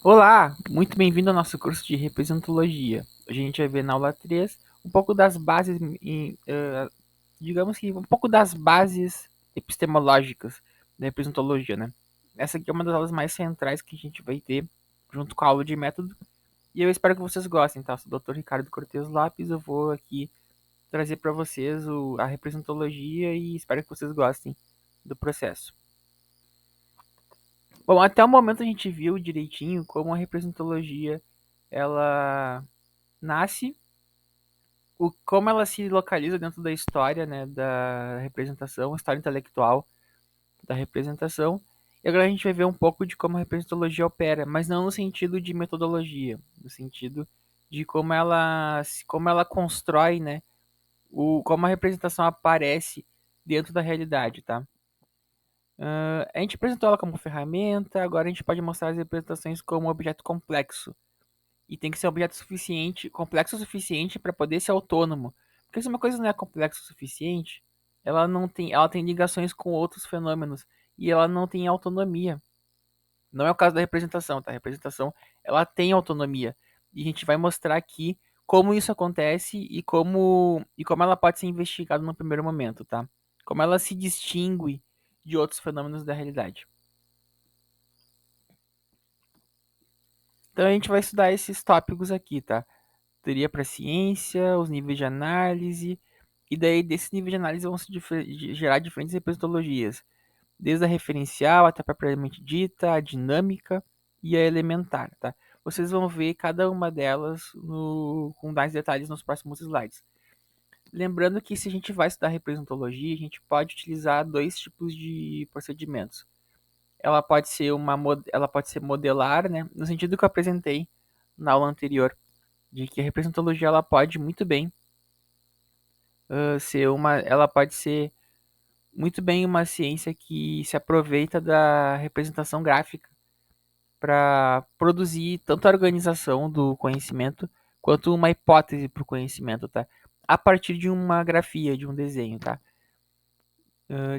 Olá, muito bem-vindo ao nosso curso de representologia. Hoje a gente vai ver na aula 3 um pouco das bases, digamos que um pouco das bases epistemológicas da representologia, né? Essa aqui é uma das aulas mais centrais que a gente vai ter, junto com a aula de método, e eu espero que vocês gostem, tá? Eu sou o Dr. Ricardo Cortes Lopes, eu vou aqui trazer para vocês a representologia e espero que vocês gostem do processo. Bom, até o momento a gente viu direitinho como a representologia ela nasce, como ela se localiza dentro da história, né, da representação, história intelectual da representação. E agora a gente vai ver um pouco de como a representologia opera, mas não no sentido de metodologia, no sentido de como ela constrói, né, como a representação aparece dentro da realidade, tá? A gente apresentou ela como ferramenta, agora a gente pode mostrar as representações como objeto complexo. E tem que ser um objeto suficiente, complexo o suficiente para poder ser autônomo. Porque se uma coisa não é complexa o suficiente, ela tem ligações com outros fenômenos e ela não tem autonomia. Não é o caso da representação, tá? A representação, ela tem autonomia. E a gente vai mostrar aqui como isso acontece e como ela pode ser investigada no primeiro momento, tá? Como ela se distingue de outros fenômenos da realidade. Então a gente vai estudar esses tópicos aqui, tá? Teoria para ciência, os níveis de análise, e daí desses níveis de análise vão se gerar diferentes representologias, desde a referencial até a propriamente dita, a dinâmica e a elementar, tá? Vocês vão ver cada uma delas com mais detalhes nos próximos slides. Lembrando que se a gente vai estudar representologia, a gente pode utilizar dois tipos de procedimentos. Ela pode ser modelar, né, no sentido que eu apresentei na aula anterior, de que a representologia ela pode muito bem ela pode ser muito bem uma ciência que se aproveita da representação gráfica para produzir tanto a organização do conhecimento quanto uma hipótese para o conhecimento, tá? A partir de uma grafia, de um desenho, tá?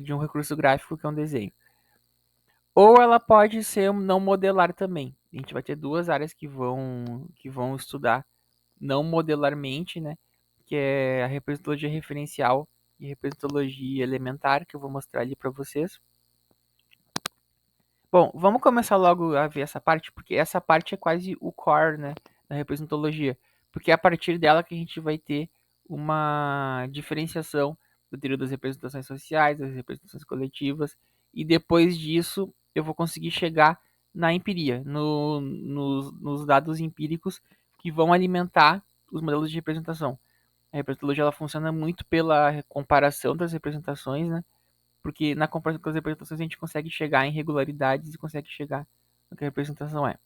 De um recurso gráfico que é um desenho. Ou ela pode ser não modelar também. A gente vai ter duas áreas que vão estudar não modelarmente, né? Que é a representologia referencial e representologia elementar, que eu vou mostrar ali para vocês. Bom, vamos começar logo a ver essa parte, porque essa parte é quase o core, né, da representologia, porque é a partir dela que a gente vai ter uma diferenciação do teoria das representações sociais, das representações coletivas, e depois disso eu vou conseguir chegar na empiria, nos dados empíricos que vão alimentar os modelos de representação. A representologia ela funciona muito pela comparação das representações, né? Porque na comparação com as representações a gente consegue chegar em regularidades e consegue chegar no que a representação é.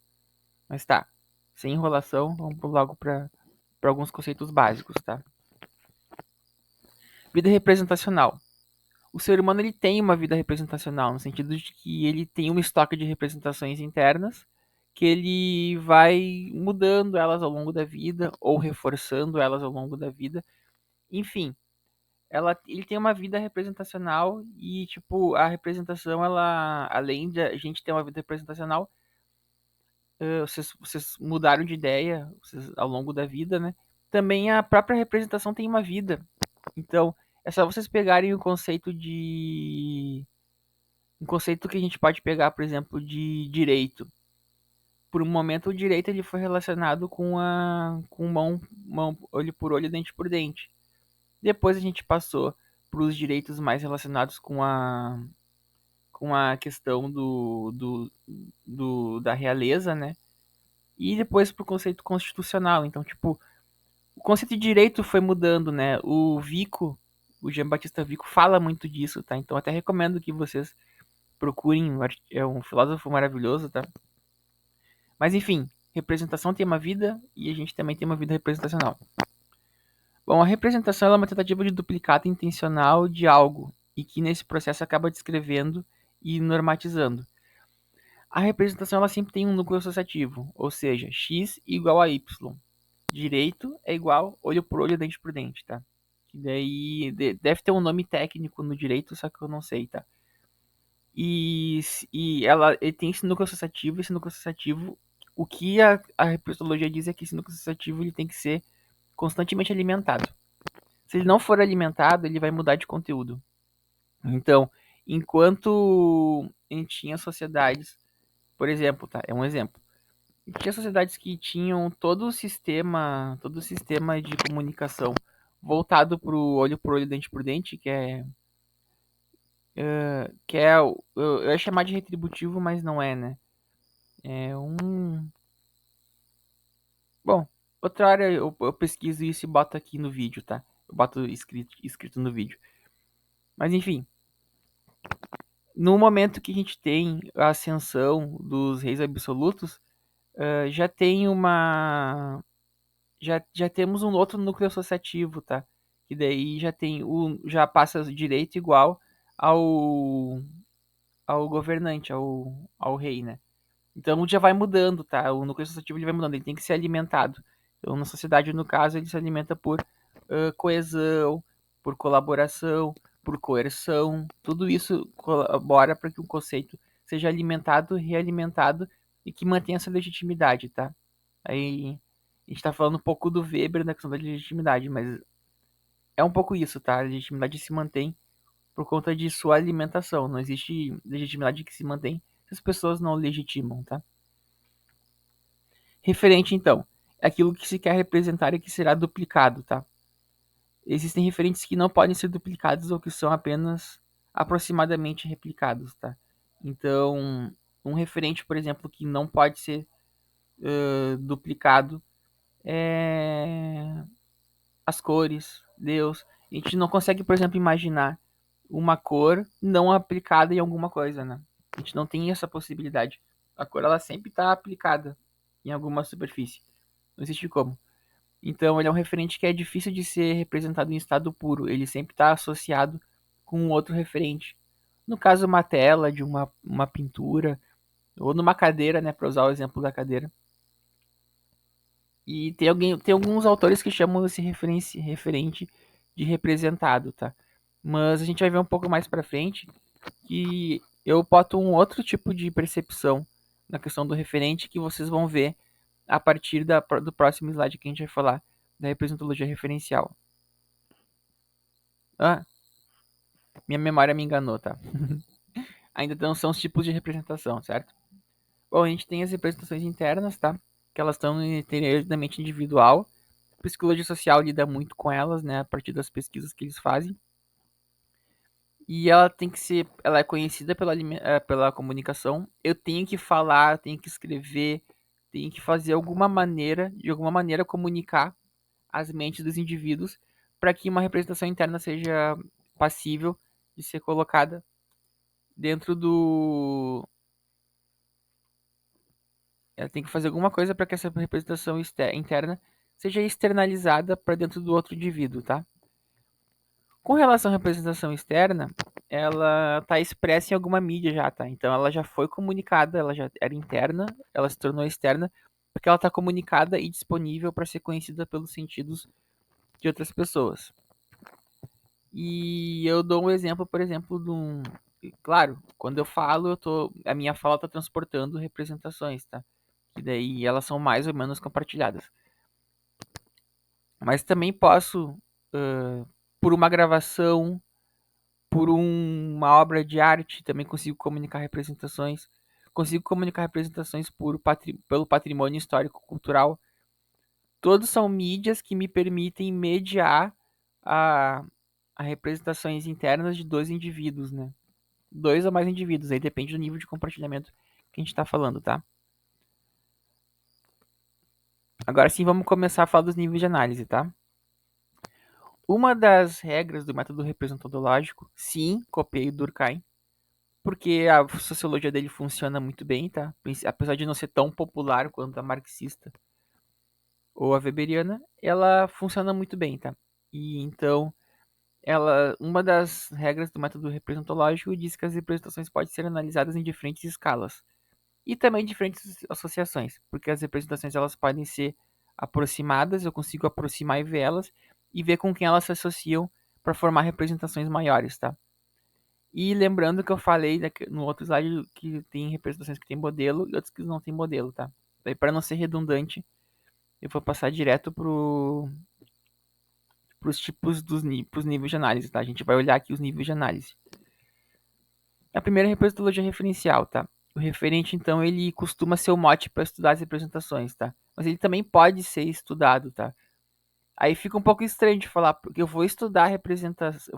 Mas tá, sem enrolação, vamos logo para alguns conceitos básicos, tá? Vida representacional. O ser humano ele tem uma vida representacional, no sentido de que ele tem um estoque de representações internas, que ele vai mudando elas ao longo da vida, ou reforçando elas ao longo da vida. Enfim, ele tem uma vida representacional e, tipo, a representação, ela, além de a gente ter uma vida representacional, vocês mudaram de ideia ao longo da vida, né? Também a própria representação tem uma vida. Então, é só vocês pegarem o conceito de. Um conceito que a gente pode pegar, por exemplo, de direito. Por um momento, o direito ele foi relacionado com mão, olho por olho, dente por dente. Depois a gente passou para os direitos mais relacionados com a questão da realeza, né? E depois para o conceito constitucional. Então, tipo, o conceito de direito foi mudando, né? O Jean Batista Vico fala muito disso, tá? Então, até recomendo que vocês procurem, é um filósofo maravilhoso, tá? Mas, enfim, representação tem uma vida e a gente também tem uma vida representacional. Bom, a representação é uma tentativa de duplicata intencional de algo e que nesse processo acaba descrevendo e normatizando. A representação ela sempre tem um núcleo associativo, ou seja, x igual a y. Direito é igual olho por olho, dente por dente, tá? Que daí deve ter um nome técnico no direito, só que eu não sei, tá? E ele tem esse núcleo associativo O que a repressologia diz é que esse núcleo associativo ele tem que ser constantemente alimentado. Se ele não for alimentado, ele vai mudar de conteúdo. Então, enquanto a gente tinha sociedades, por exemplo, tá? É um exemplo. Tinha sociedades que tinham todo o sistema de comunicação voltado para o olho por olho, dente por dente, eu ia chamar de retributivo, mas não é, né? É um, bom, outra hora eu pesquiso isso e boto aqui no vídeo, tá? Eu boto escrito no vídeo. Mas enfim, no momento que a gente tem a ascensão dos reis absolutos, já tem uma já temos um outro núcleo associativo, tá? Que daí já passa direito igual ao ao governante, ao rei, né? Então já vai mudando, tá? O núcleo associativo ele vai mudando, ele tem que ser alimentado. Então na sociedade, no caso, ele se alimenta por coesão, por colaboração, por coerção. Tudo isso colabora para que o conceito seja alimentado, realimentado e que mantenha essa legitimidade, tá? Aí a gente tá falando um pouco do Weber na questão da legitimidade, mas é um pouco isso, tá? A legitimidade se mantém por conta de sua alimentação. Não existe legitimidade que se mantém se as pessoas não legitimam, tá? Referente, então, é aquilo que se quer representar e que será duplicado, tá? Existem referentes que não podem ser duplicados ou que são apenas aproximadamente replicados, tá? Então, um referente, por exemplo, que não pode ser duplicado é as cores, Deus. A gente não consegue, por exemplo, imaginar uma cor não aplicada em alguma coisa, né? A gente não tem essa possibilidade. A cor ela sempre está aplicada em alguma superfície. Não existe como. Então ele é um referente que é difícil de ser representado em estado puro. Ele sempre está associado com um outro referente. No caso, uma tela de uma pintura ou numa cadeira, né? Para usar o exemplo da cadeira. E tem alguns autores que chamam esse referente de representado, tá? Mas a gente vai ver um pouco mais para frente que eu boto um outro tipo de percepção na questão do referente que vocês vão ver a partir do próximo slide que a gente vai falar da representologia referencial. Ah, minha memória me enganou, tá? Ainda não são os tipos de representação, certo? Bom, a gente tem as representações internas, tá? Que elas estão no interior da mente individual. A psicologia social lida muito com elas, né? A partir das pesquisas que eles fazem. E ela tem que ser, ela é conhecida pela comunicação. Eu tenho que falar, tenho que escrever, tenho que fazer de alguma maneira comunicar as mentes dos indivíduos para que uma representação interna seja passível de ser colocada dentro do. Ela tem que fazer alguma coisa para que essa representação interna seja externalizada para dentro do outro indivíduo, tá? Com relação à representação externa, ela está expressa em alguma mídia já, tá? Então ela já foi comunicada, ela já era interna, ela se tornou externa, porque ela está comunicada e disponível para ser conhecida pelos sentidos de outras pessoas. E eu dou um exemplo, por exemplo, de um. Claro, quando eu falo, a minha fala está transportando representações, tá? E daí elas são mais ou menos compartilhadas. Mas também posso, por uma gravação, por uma obra de arte, também consigo comunicar representações. Consigo comunicar representações pelo patrimônio histórico-cultural. Todos são mídias que me permitem mediar a, a representações internas de dois indivíduos, né? Dois ou mais indivíduos, aí depende do nível de compartilhamento que a gente está falando, tá? Agora sim, vamos começar a falar dos níveis de análise, tá? Uma das regras do método representológico, sim, copiei o Durkheim, porque a sociologia dele funciona muito bem, tá? Apesar de não ser tão popular quanto a marxista ou a weberiana, ela funciona muito bem, tá? E então, uma das regras do método representológico diz que as representações podem ser analisadas em diferentes escalas e também diferentes associações, porque as representações elas podem ser aproximadas, eu consigo aproximar e ver elas e ver com quem elas se associam para formar representações maiores, tá? E lembrando que eu falei no outro slide que tem representações que tem modelo e outras que não tem modelo, tá? Daí, para não ser redundante, eu vou passar direto pros tipos pros níveis de análise, tá? A gente vai olhar aqui os níveis de análise. A primeira é a representologia referencial, tá? O referente, então, ele costuma ser o mote para estudar as representações, tá? Mas ele também pode ser estudado, tá? Aí fica um pouco estranho de falar, porque eu vou estudar a representação,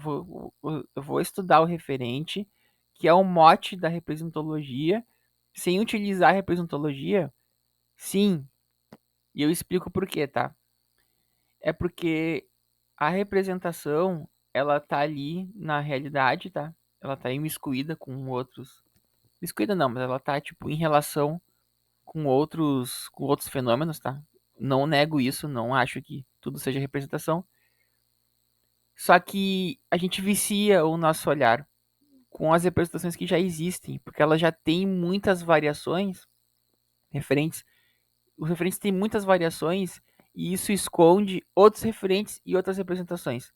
eu vou estudar o referente, que é o mote da representologia, sem utilizar a representologia? Sim, e eu explico por quê, tá? É porque a representação, ela tá ali na realidade, tá? Ela tá imiscuída com outros. Imiscuída não, mas ela tá, tipo, em relação com outros fenômenos, tá? Não nego isso, não acho que tudo seja representação. Só que a gente vicia o nosso olhar com as representações que já existem, porque elas já têm muitas variações referentes. Os referentes têm muitas variações e isso esconde outros referentes e outras representações.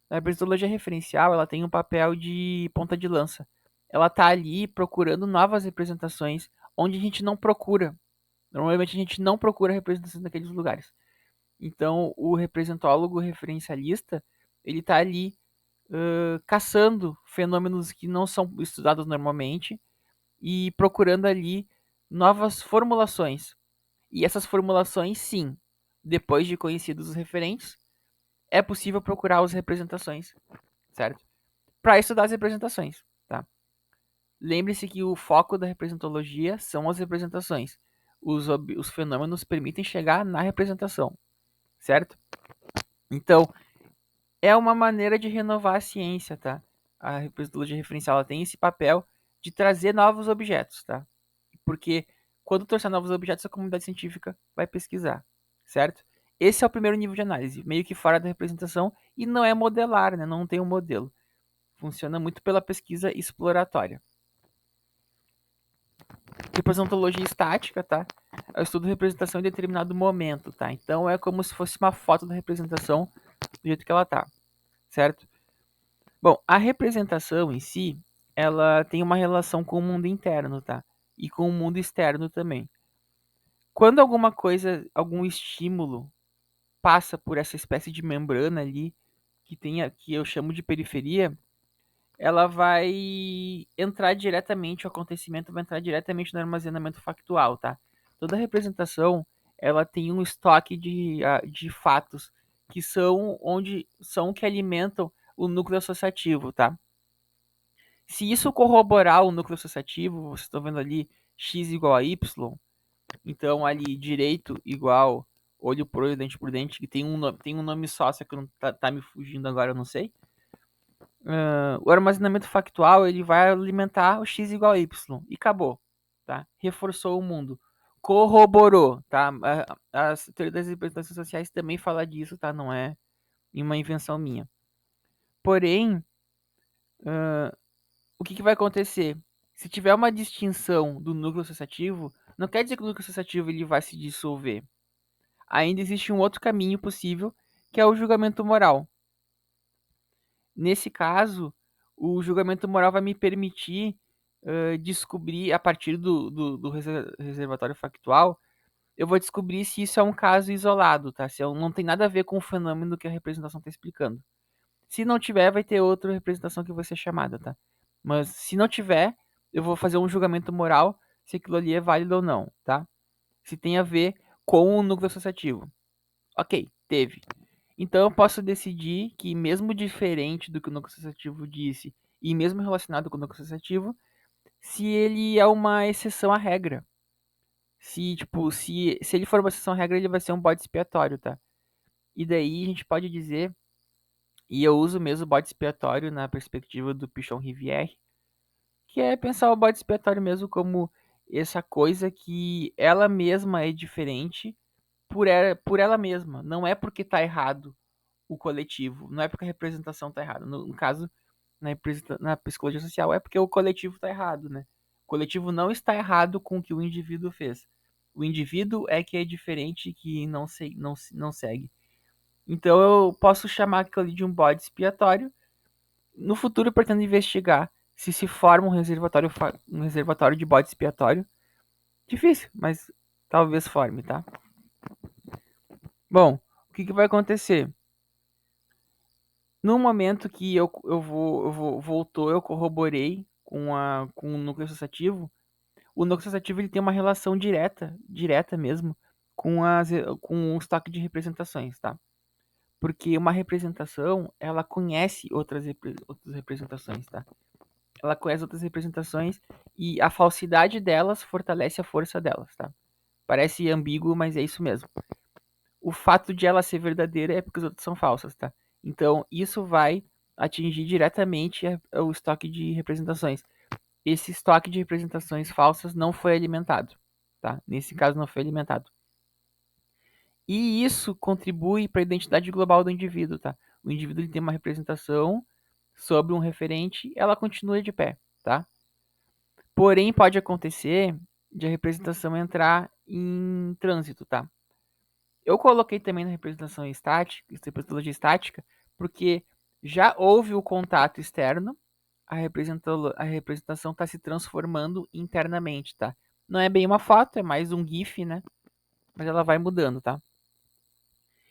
A representologia referencial, ela tem um papel de ponta de lança. Ela tá ali procurando novas representações onde a gente não procura. Normalmente a gente não procura representações naqueles lugares. Então, o representólogo referencialista, ele tá ali caçando fenômenos que não são estudados normalmente e procurando ali novas formulações. E essas formulações, sim, depois de conhecidos os referentes, é possível procurar as representações, certo? Para estudar as representações, tá? Lembre-se que o foco da representologia são as representações. Os fenômenos permitem chegar na representação, certo? Então, é uma maneira de renovar a ciência, tá? A metodologia referencial ela tem esse papel de trazer novos objetos, tá? Porque quando trouxer novos objetos, a comunidade científica vai pesquisar, certo? Esse é o primeiro nível de análise, meio que fora da representação, e não é modelar, né? Não tem um modelo. Funciona muito pela pesquisa exploratória. Representologia estática, tá? É o estudo de representação em determinado momento, tá? Então é como se fosse uma foto da representação do jeito que ela tá, certo? Bom, a representação em si, ela tem uma relação com o mundo interno, tá? E com o mundo externo também. Quando alguma coisa, algum estímulo passa por essa espécie de membrana ali, que eu chamo de periferia, ela vai entrar diretamente, o acontecimento vai entrar diretamente no armazenamento factual, tá? Toda representação, ela tem um estoque de fatos que são que alimentam o núcleo associativo, tá? Se isso corroborar o núcleo associativo, vocês estão vendo ali x igual a y, então ali direito igual olho por olho, dente por dente, que tem um nome só, só que não tá me fugindo agora, eu não sei. O armazenamento factual ele vai alimentar o x igual a y e acabou, tá? Reforçou o mundo, corroborou, tá? As teorias das representações sociais também falam disso, tá? Não é uma invenção minha. Porém, o que vai acontecer? Se tiver uma distinção do núcleo associativo, não quer dizer que o núcleo associativo ele vai se dissolver. Ainda existe um outro caminho possível, que é o julgamento moral. Nesse caso, o julgamento moral vai me permitir descobrir, a partir do reservatório factual, eu vou descobrir se isso é um caso isolado, tá? Se não tem nada a ver com o fenômeno que a representação está explicando. Se não tiver, vai ter outra representação que vai ser chamada, tá? Mas se não tiver, eu vou fazer um julgamento moral se aquilo ali é válido ou não, tá? Se tem a ver com o núcleo associativo. Ok, teve. Então eu posso decidir que, mesmo diferente do que o núcleo associativo disse, e mesmo relacionado com o núcleo associativo, se ele é uma exceção à regra. Se ele for uma exceção à regra, ele vai ser um bode expiatório, tá? E daí a gente pode dizer, e eu uso mesmo o bode expiatório na perspectiva do Pichon Rivière, que é pensar o bode expiatório mesmo como essa coisa que ela mesma é diferente por ela mesma. Não é porque tá errado o coletivo, não é porque a representação tá errada. No caso, na psicologia social, é porque o coletivo tá errado, né? O coletivo não está errado com o que o indivíduo fez. O indivíduo é que é diferente, que não segue. Então eu posso chamar aquilo ali de um bode expiatório. No futuro, eu pretendo investigar se forma um reservatório de bode expiatório. Difícil, mas talvez forme, tá? Bom, o que vai acontecer? No momento que voltou, eu corroborei com o núcleo associativo. O núcleo associativo ele tem uma relação direta mesmo, com o estoque de representações, tá? Porque uma representação, ela conhece outras representações, tá? Ela conhece outras representações e a falsidade delas fortalece a força delas, tá? Parece ambíguo, mas é isso mesmo. O fato de ela ser verdadeira é porque as outras são falsas, tá? Então, isso vai atingir diretamente o estoque de representações. Esse estoque de representações falsas não foi alimentado, tá? Nesse caso, não foi alimentado. E isso contribui para a identidade global do indivíduo, tá? O indivíduo ele tem uma representação sobre um referente, ela continua de pé, tá? Porém, pode acontecer de a representação entrar em trânsito, tá? Eu coloquei também na representologia estática, porque já houve o contato externo, a representação está se transformando internamente, tá? Não é bem uma foto, é mais um GIF, né? Mas ela vai mudando, tá?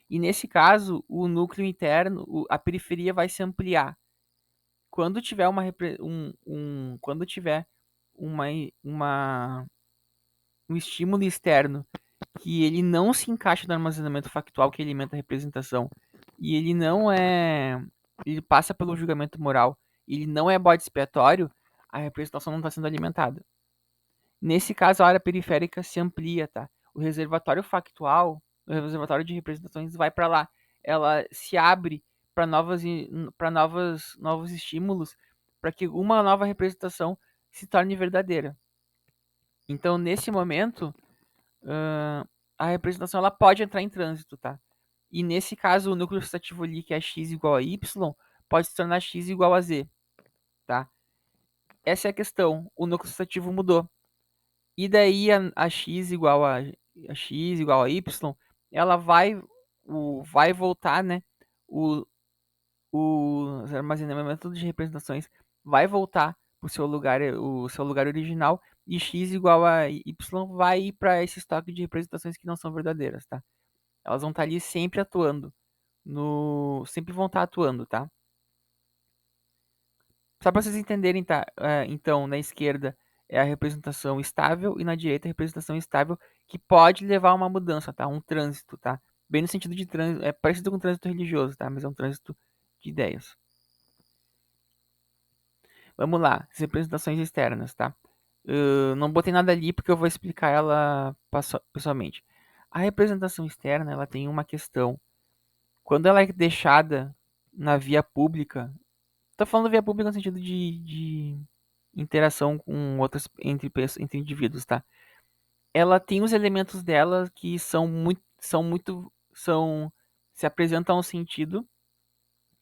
E nesse caso, o núcleo interno, a periferia vai se ampliar. Quando tiver quando tiver uma, uma, um estímulo externo que ele não se encaixa no armazenamento factual que alimenta a representação e ele não é, ele passa pelo julgamento moral, ele não é bode expiatório, a representação não está sendo alimentada. Nesse caso, a área periférica se amplia, tá? O reservatório factual, o reservatório de representações vai para lá. Ela se abre para novos estímulos, para que uma nova representação se torne verdadeira. Então, nesse momento, a representação ela pode entrar em trânsito, tá? E nesse caso, o núcleo associativo ali, que é x igual a y, pode se tornar x igual a z, tá? Essa é a questão. O núcleo associativo mudou. E daí a x igual a x igual a y, ela vai voltar, né? O, o armazenamento de representações vai voltar o seu lugar original e x igual a y vai ir para esse estoque de representações que não são verdadeiras, tá? Elas vão estar ali sempre atuando, sempre vão estar atuando, tá? Só para vocês entenderem, tá? Então, na esquerda é a representação estável e na direita a representação estável que pode levar a uma mudança, tá? Um trânsito, tá? Bem no sentido de trânsito, é parecido com um trânsito religioso, tá? Mas é um trânsito de ideias. Vamos lá, as representações externas, tá? Não botei nada ali porque eu vou explicar ela pessoalmente. A representação externa, ela tem uma questão. Quando ela é deixada na via pública, tô falando via pública no sentido de interação com outras entre indivíduos, tá? Ela tem os elementos dela que são se apresentam ao sentido.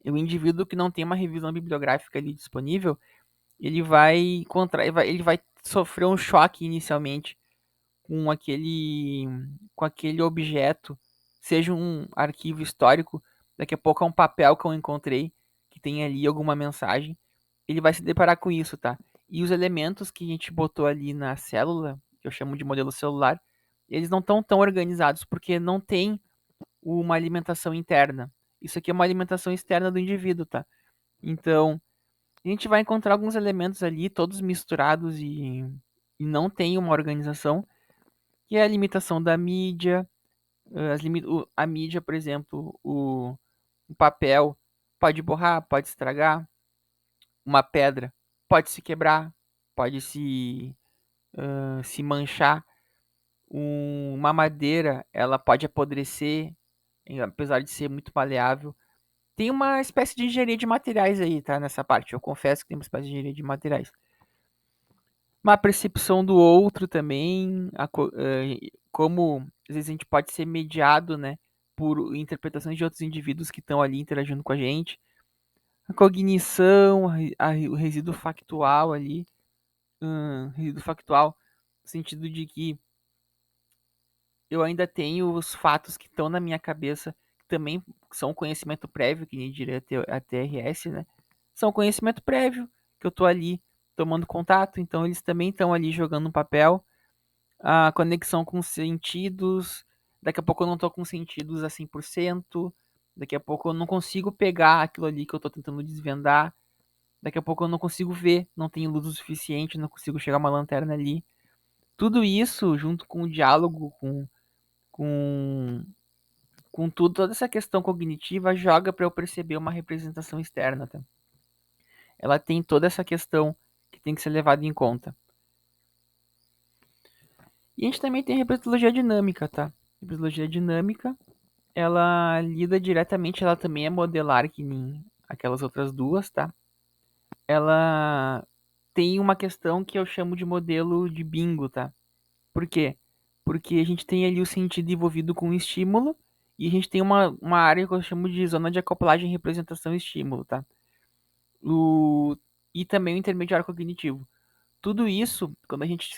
E o indivíduo que não tem uma revisão bibliográfica ali disponível, ele vai sofrer um choque inicialmente com aquele objeto, seja um arquivo histórico, daqui a pouco é um papel que eu encontrei que tem ali alguma mensagem, ele vai se deparar com isso, tá? E os elementos que a gente botou ali na célula, que eu chamo de modelo celular, eles não estão tão organizados porque não tem uma alimentação interna. Isso aqui é uma alimentação externa do indivíduo, tá? Então, a gente vai encontrar alguns elementos ali, todos misturados e não tem uma organização, que é a limitação da mídia, a mídia, por exemplo, o papel pode borrar, pode estragar, uma pedra pode se quebrar, pode se manchar, uma madeira ela pode apodrecer, apesar de ser muito maleável. Tem uma espécie de engenharia de materiais aí, tá? Nessa parte. Eu confesso que tem uma espécie de engenharia de materiais. Uma percepção do outro também, como às vezes a gente pode ser mediado, né, por interpretações de outros indivíduos que estão ali interagindo com a gente. A cognição, o resíduo factual ali, resíduo factual, no sentido de que eu ainda tenho os fatos que estão na minha cabeça, que também são conhecimento prévio, que nem diria a TRS, né? São conhecimento prévio, que eu tô ali tomando contato, então eles também estão ali jogando um papel. a conexão com os sentidos, daqui a pouco eu não tô com sentidos a 100%, daqui a pouco eu não consigo pegar aquilo ali que eu tô tentando desvendar, daqui a pouco eu não consigo ver, não tenho luz o suficiente, não consigo chegar uma lanterna ali. Tudo isso, junto com o diálogo, com, com tudo, toda essa questão cognitiva, joga para eu perceber uma representação externa, tá? Ela tem toda essa questão que tem que ser levada em conta. E a gente também tem a representologia dinâmica, tá? A representologia dinâmica, ela lida diretamente, ela também é modelar que nem aquelas outras duas, tá? Ela tem uma questão que eu chamo de modelo de bingo, tá? Por quê? Porque a gente tem ali o sentido envolvido com o estímulo e a gente tem uma área que eu chamo de zona de acoplagem, representação e estímulo, tá? O, e também o intermediário cognitivo. Tudo isso, quando a gente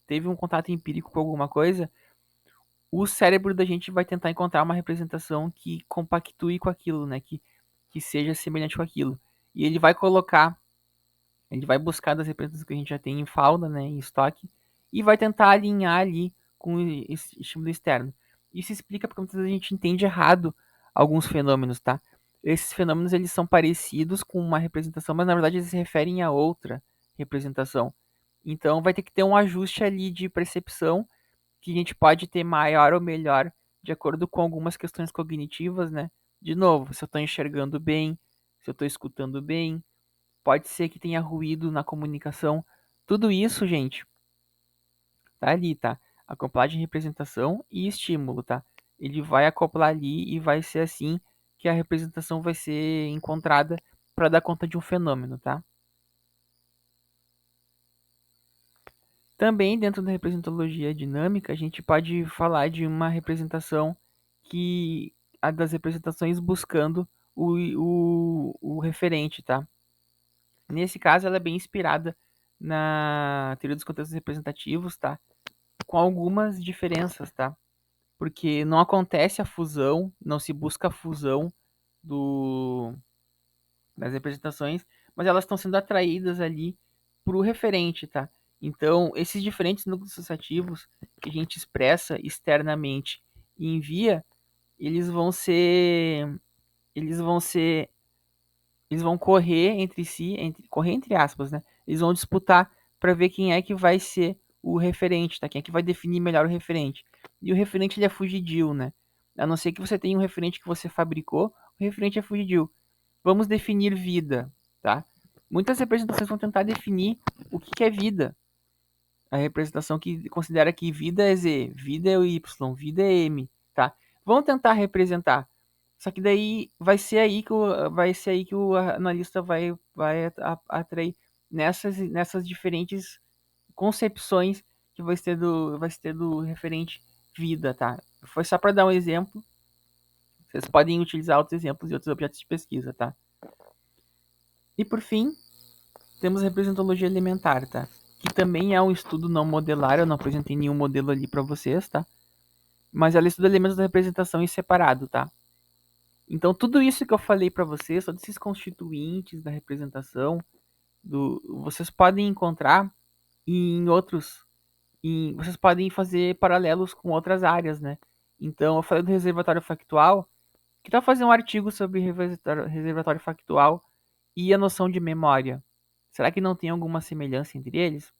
teve um contato empírico com alguma coisa, o cérebro da gente vai tentar encontrar uma representação que compactue com aquilo, né? Que seja semelhante com aquilo. E ele vai buscar das representações que a gente já tem em fauna, né, em estoque, e vai tentar alinhar ali com o estímulo externo. Isso explica porque muitas vezes a gente entende errado alguns fenômenos, tá? Esses fenômenos eles são parecidos com uma representação, mas na verdade eles se referem a outra representação. Então vai ter que ter um ajuste ali de percepção que a gente pode ter maior ou melhor de acordo com algumas questões cognitivas, né? De novo, se eu estou enxergando bem, se eu estou escutando bem, pode ser que tenha ruído na comunicação. Tudo isso, gente, tá ali, tá? Acoplagem, representação e estímulo, tá? Ele vai acoplar ali e vai ser assim que a representação vai ser encontrada para dar conta de um fenômeno, tá? Também dentro da representologia dinâmica, a gente pode falar de uma representação que a das representações buscando o referente, tá? Nesse caso, ela é bem inspirada na teoria dos contextos representativos, tá? Com algumas diferenças, tá? Porque não acontece a fusão, não se busca a fusão do, das representações, mas elas estão sendo atraídas ali para o referente, tá? Então, esses diferentes núcleos associativos que a gente expressa externamente e envia, eles vão ser, eles vão ser, eles vão correr entre si, correr entre aspas, né? Eles vão disputar para ver quem é que vai ser o referente, tá? Quem é que vai definir melhor o referente. E o referente ele é fugidio, né? A não ser que você tenha um referente que você fabricou, o referente é fugidio. Vamos definir vida, tá? Muitas representações vão tentar definir o que é vida. A representação que considera que vida é Z, vida é o Y, vida é M, tá? Vão tentar representar. Só que daí vai ser aí que o analista vai atrair nessas diferentes concepções que vai ter do referente vida, tá? Foi só para dar um exemplo. Vocês podem utilizar outros exemplos e outros objetos de pesquisa, tá? E por fim, temos a representologia elementar, tá? Que também é um estudo não modelar, eu não apresentei nenhum modelo ali para vocês, tá? Mas ela estuda elementos da representação em separado, tá? Então tudo isso que eu falei para vocês, todos esses constituintes da representação, vocês podem encontrar em outros, vocês podem fazer paralelos com outras áreas, né? Então eu falei do reservatório factual, que tal fazer um artigo sobre reservatório factual e a noção de memória? Será que não tem alguma semelhança entre eles?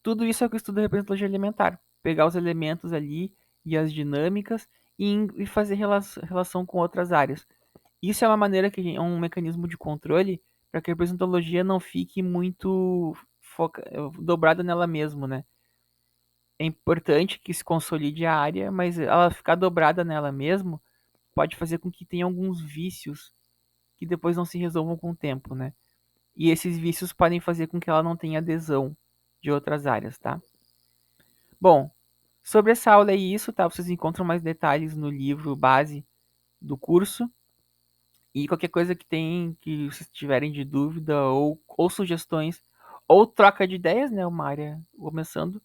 Tudo isso é o que estuda a representologia elementar. Pegar os elementos ali e as dinâmicas e fazer relação com outras áreas. Isso é uma maneira que é um mecanismo de controle para que a representologia não fique muito dobrada nela mesma, né? É importante que se consolide a área, mas ela ficar dobrada nela mesmo pode fazer com que tenha alguns vícios que depois não se resolvam com o tempo, né? E esses vícios podem fazer com que ela não tenha adesão de outras áreas, tá? Bom, sobre essa aula é isso, tá? Vocês encontram mais detalhes no livro base do curso. E qualquer coisa que vocês tiverem de dúvida ou sugestões, ou troca de ideias, né? Uma área começando,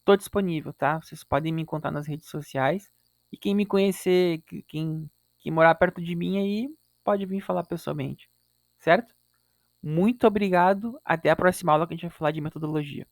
tô disponível, tá? Vocês podem me encontrar nas redes sociais. E quem me conhecer, quem morar perto de mim aí, pode vir falar pessoalmente, certo? Muito obrigado. Até a próxima aula que a gente vai falar de metodologia.